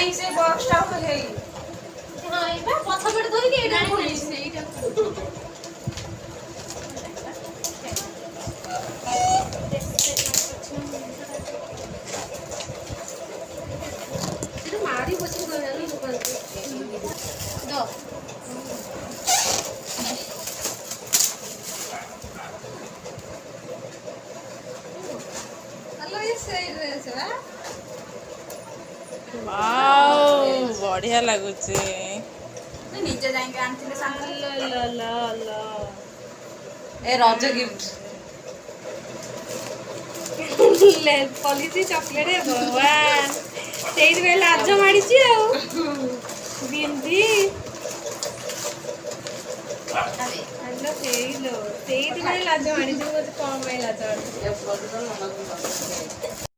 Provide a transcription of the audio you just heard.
ନାଇଁ ସେ ବକ୍ସଟା ତ ହେଇ ହଁ ଏଇଟା ପଛପଟେ ଧରିକି ଏଇଟା ଖୋଲିଛି ସେଇଟା ସେଟା ମାରି ବସିକି ଦୋକାନ ଦ ଆଲୋ ଏ ସେଇ ଡ୍ରେସ୍ ବା वाओ बढ़िया लगुचे ନିଜେ ଯାଇକି ଆଣିଥିଲେ ସାଙ୍ଗ ଲ ଏ ରଜ ଗିଫ୍ଟ ପଲିସି ଚକଲେଟ ଭଗବାନ ସେଇଥିପାଇଁ ଲାଜ ମାଡ଼ିଛି ଆଉ ବିନ୍ଦି ହାଲୋ ହେଇଲୋ ସେଇଥିପାଇଁ ଲାଜ ମାଡ଼ିଛି ମୁଁ କଣ ପାଇଁ ଲାଜ ମାଡ଼ିଛି